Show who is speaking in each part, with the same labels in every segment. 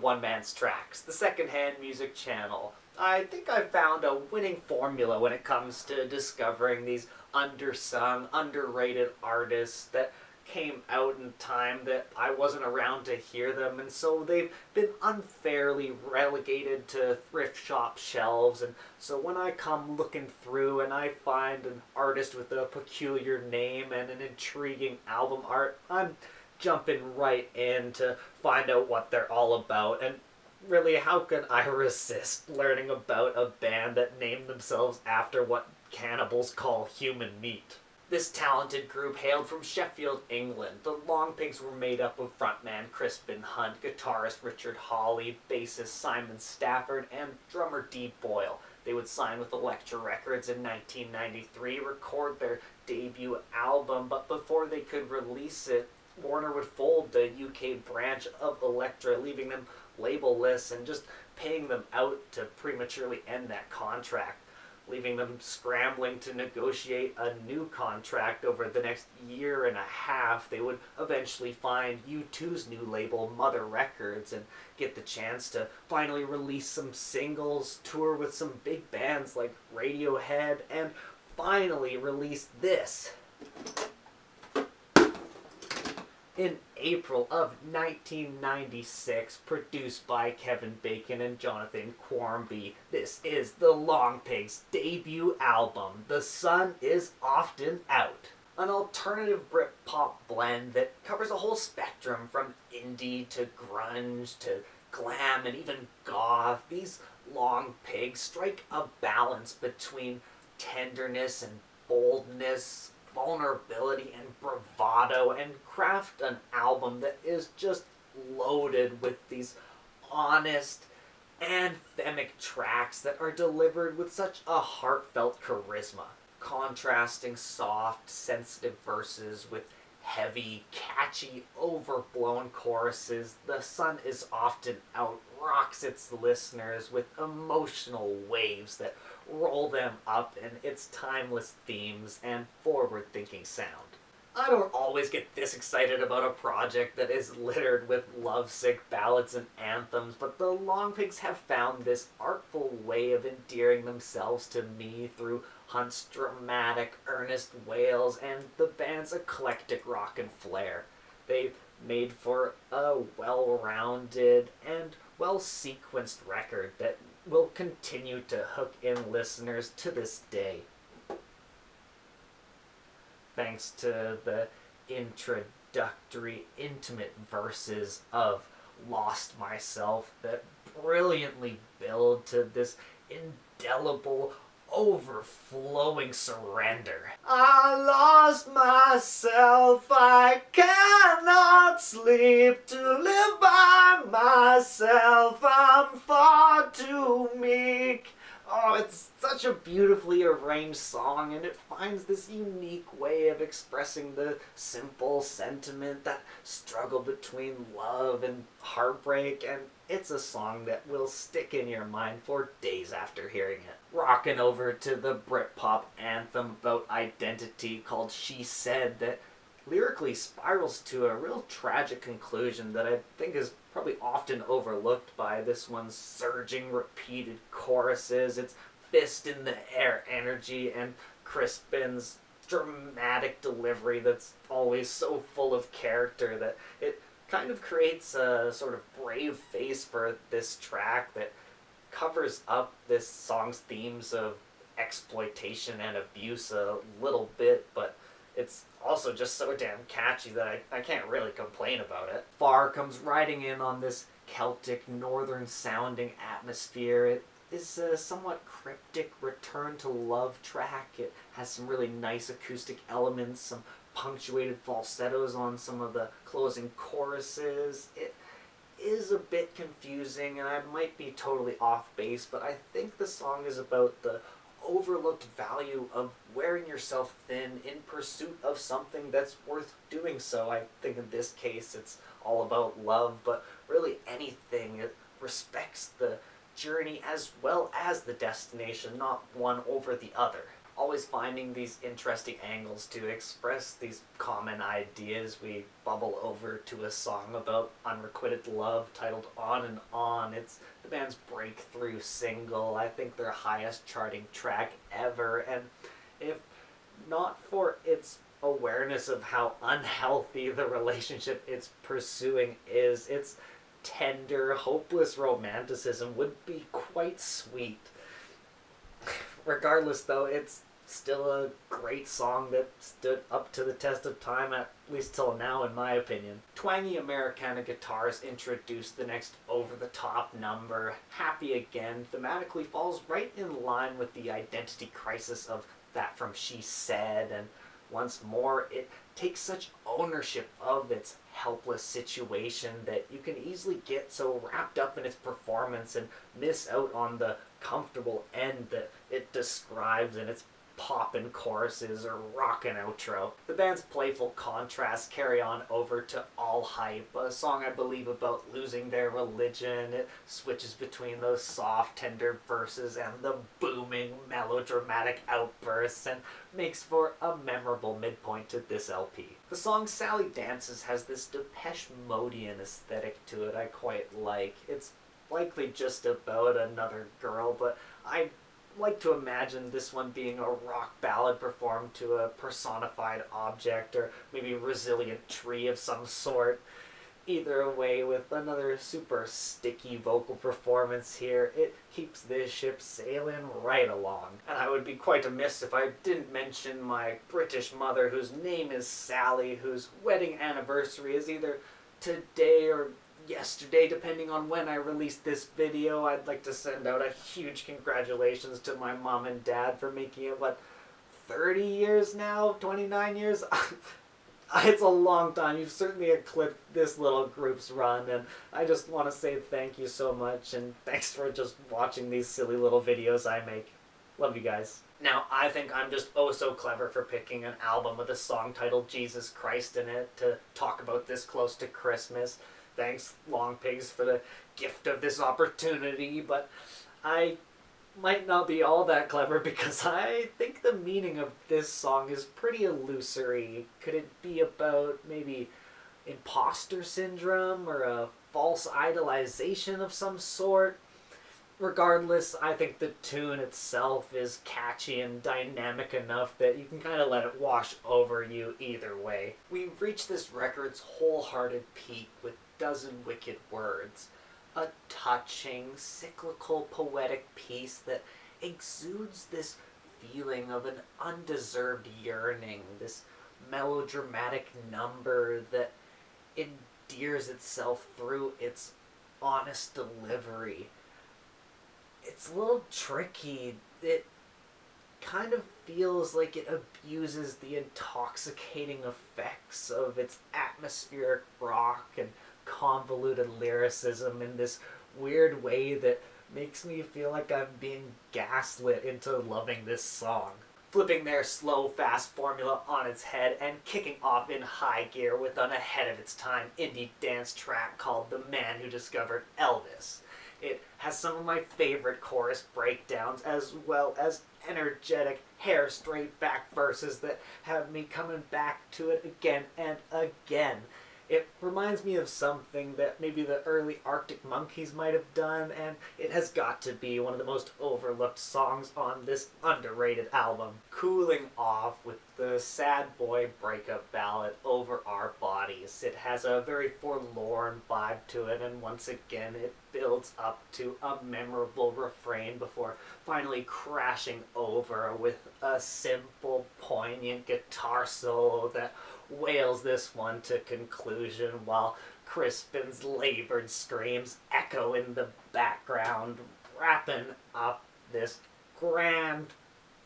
Speaker 1: One Man's Tracks, the secondhand music channel. I think I've found a winning formula when it comes to discovering these undersung, underrated artists that came out in time that I wasn't around to hear them, and so they've been unfairly relegated to thrift shop shelves. And so when I come looking through and I find an artist with a peculiar name and an intriguing album art, I'm jumping right in to find out what they're all about. And really, how can I resist learning about a band that named themselves after what cannibals call human meat? This talented group hailed from Sheffield, England. The Longpigs were made up of frontman Crispin Hunt, guitarist Richard Hawley, bassist Simon Stafford, and drummer Dee Boyle. They would sign with Elektra Records in 1993, record their debut album, but before they could release it, Warner would fold the UK branch of Elektra, leaving them labelless and just paying them out to prematurely end that contract, leaving them scrambling to negotiate a new contract over the next year and a half. They would eventually find U2's new label, Mother Records, and get the chance to finally release some singles, tour with some big bands like Radiohead, and finally release this. In April of 1996, produced by Kevin Bacon and Jonathan Quarmby, this is the Longpigs' debut album, The Sun Is Often Out. An alternative Brit-pop blend that covers a whole spectrum from indie to grunge to glam and even goth. These Longpigs strike a balance between tenderness and boldness, vulnerability and bravado, and craft an album that is just loaded with these honest, anthemic tracks that are delivered with such a heartfelt charisma, contrasting soft, sensitive verses with heavy, catchy, overblown choruses. The Sun Is Often Out rocks its listeners with emotional waves that roll them up in its timeless themes and forward-thinking sound. I don't always get this excited about a project that is littered with lovesick ballads and anthems, but the Longpigs have found this artful way of endearing themselves to me through Hunt's dramatic, earnest wails and the band's eclectic rock and flair. They've made for a well-rounded and well-sequenced record that will continue to hook in listeners to this day. Thanks to the introductory, intimate verses of Lost Myself that brilliantly build to this indelible, overflowing surrender. I lost myself, I cannot sleep to live by myself, I'm far too meek. Oh, it's such a beautifully arranged song, and it finds this unique way of expressing the simple sentiment, that struggle between love and heartbreak, and it's a song that will stick in your mind for days after hearing it. Rocking over to the Brit-pop anthem about identity called She Said, that lyrically spirals to a real tragic conclusion that I think is probably often overlooked by this one's surging, repeated choruses, its fist in the air energy, and Crispin's dramatic delivery that's always so full of character that it kind of creates a sort of brave face for this track that covers up this song's themes of exploitation and abuse a little bit, but it's also just so damn catchy that I can't really complain about it. Far comes riding in on this Celtic, northern-sounding atmosphere. It is a somewhat cryptic return to love track. It has some really nice acoustic elements, some punctuated falsettos on some of the closing choruses. It is a bit confusing, and I might be totally off base, but I think the song is about the overlooked value of wearing yourself thin in pursuit of something that's worth doing so. I think in this case it's all about love, but really anything. It respects the journey as well as the destination, not one over the other. A always finding these interesting angles to express these common ideas. We bubble over to a song about unrequited love titled On and On. It's the band's breakthrough single, I think their highest charting track ever, and if not for its awareness of how unhealthy the relationship it's pursuing is, its tender, hopeless romanticism would be quite sweet. Regardless, though, it's still a great song that stood up to the test of time, at least till now, in my opinion. Twangy Americana guitars introduce the next over-the-top number. Happy Again thematically falls right in line with the identity crisis of That From She Said, and once more, it takes such ownership of its helpless situation that you can easily get so wrapped up in its performance and miss out on the comfortable end that it describes in its poppin' choruses or rockin' outro. The band's playful contrasts carry on over to All Hype, a song I believe about losing their religion. It switches between those soft, tender verses and the booming, melodramatic outbursts and makes for a memorable midpoint to this LP. The song Sally Dances has this Depeche Mode-ian aesthetic to it I quite like. It's likely just about another girl, but I like to imagine this one being a rock ballad performed to a personified object or maybe a resilient tree of some sort. Either way, with another super sticky vocal performance here, it keeps this ship sailing right along. And I would be quite amiss if I didn't mention my British mother, whose name is Sally, whose wedding anniversary is either today or yesterday, depending on when I release this video. I'd like to send out a huge congratulations to my mom and dad for making it, 30 years now? 29 years? It's a long time. You've certainly eclipsed this little group's run, and I just want to say thank you so much, and thanks for just watching these silly little videos I make. Love you guys. Now, I think I'm just oh so clever for picking an album with a song titled Jesus Christ in it to talk about this close to Christmas. Thanks, Longpigs, for the gift of this opportunity, but I might not be all that clever because I think the meaning of this song is pretty illusory. Could it be about maybe imposter syndrome or a false idolization of some sort? Regardless, I think the tune itself is catchy and dynamic enough that you can kind of let it wash over you either way. We've reached this record's wholehearted peak with Dozen Wicked Words, a touching, cyclical, poetic piece that exudes this feeling of an undeserved yearning, this melodramatic number that endears itself through its honest delivery. It's a little tricky. It kind of feels like it abuses the intoxicating effects of its atmospheric rock and convoluted lyricism in this weird way that makes me feel like I'm being gaslit into loving this song. Flipping their slow, fast formula on its head and kicking off in high gear with an ahead-of-its-time indie dance track called The Man Who Discovered Elvis. It has some of my favorite chorus breakdowns, as well as energetic, hair straight back verses that have me coming back to it again and again. It reminds me of something that maybe the early Arctic Monkeys might have done, and it has got to be one of the most overlooked songs on this underrated album. Cooling off with the sad boy breakup ballad Over Our Bodies. It has a very forlorn vibe to it, and once again it builds up to a memorable refrain before finally crashing over with a simple, poignant guitar solo that wails this one to conclusion while Crispin's labored screams echo in the background, wrapping up this grand,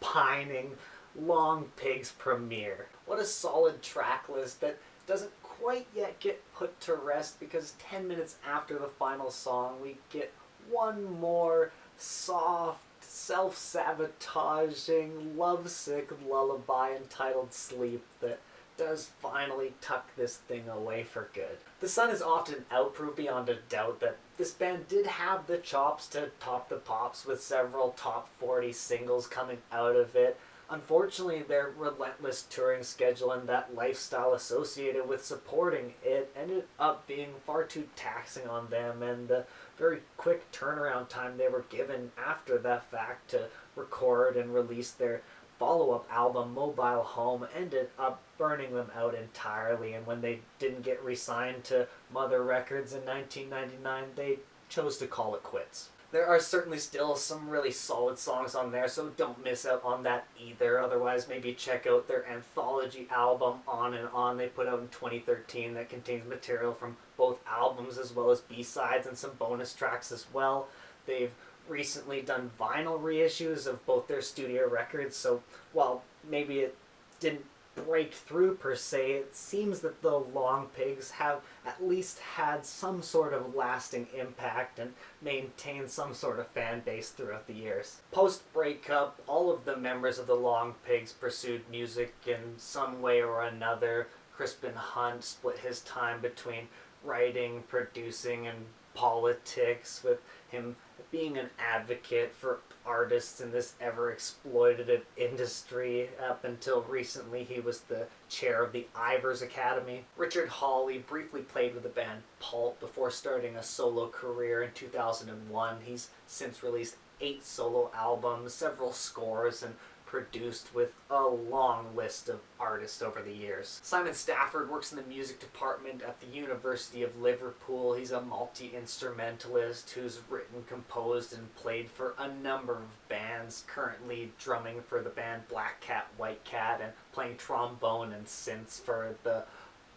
Speaker 1: pining Longpigs premiere. What a solid track list that doesn't quite yet get put to rest, because 10 minutes after the final song we get one more soft, self-sabotaging, lovesick lullaby entitled Sleep that does finally tuck this thing away for good. The Sun Is Often Out proved beyond a doubt that this band did have the chops to top the pops with several top 40 singles coming out of it. Unfortunately, their relentless touring schedule and that lifestyle associated with supporting it ended up being far too taxing on them, and the very quick turnaround time they were given after that fact to record and release their follow-up album Mobile Home ended up burning them out entirely. And when they didn't get re-signed to Mother Records in 1999, they chose to call it quits. There are certainly still some really solid songs on there, so don't miss out on that either. Otherwise, maybe check out their anthology album On and On they put out in 2013 that contains material from both albums as well as B-sides and some bonus tracks as well. They've recently done vinyl reissues of both their studio records, so while maybe it didn't break through per se, it seems that the Longpigs have at least had some sort of lasting impact and maintained some sort of fan base throughout the years. Post-breakup, all of the members of the Longpigs pursued music in some way or another. Crispin Hunt split his time between writing, producing, and politics, with him being an advocate for artists in this ever-exploitative industry. Up until recently, he was the chair of the Ivors Academy. Richard Hawley briefly played with the band Pulp before starting a solo career in 2001. He's since released 8 solo albums, several scores, and produced with a long list of artists over the years. Simon Stafford works in the music department at the University of Liverpool. He's a multi-instrumentalist who's written, composed, and played for a number of bands, currently drumming for the band Black Cat, White Cat, and playing trombone and synths for the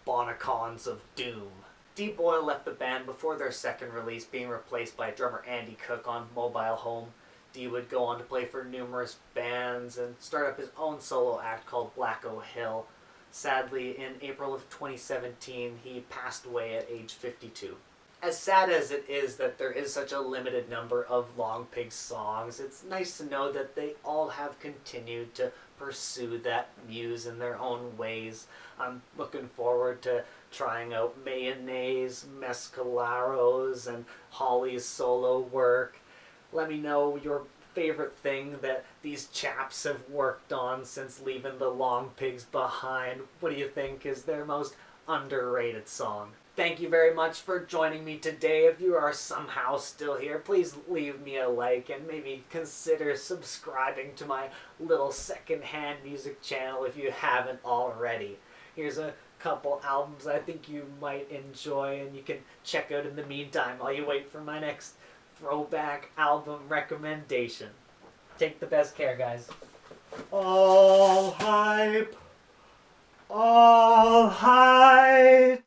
Speaker 1: Bonacons of Doom. D. Boyle left the band before their second release, being replaced by drummer Andy Cook on Mobile Home. Dee would go on to play for numerous bands and start up his own solo act called Black O'Hill. Sadly, in April of 2017, he passed away at age 52. As sad as it is that there is such a limited number of Longpigs songs, it's nice to know that they all have continued to pursue that muse in their own ways. I'm looking forward to trying out Mayonnaise, Mescalaros, and Holly's solo work. Let me know your favorite thing that these chaps have worked on since leaving the Longpigs behind. What do you think is their most underrated song? Thank you very much for joining me today. If you are somehow still here, please leave me a like and maybe consider subscribing to my little secondhand music channel if you haven't already. Here's a couple albums I think you might enjoy and you can check out in the meantime while you wait for my next throwback album recommendation. Take the best care, guys. All hype. All hype.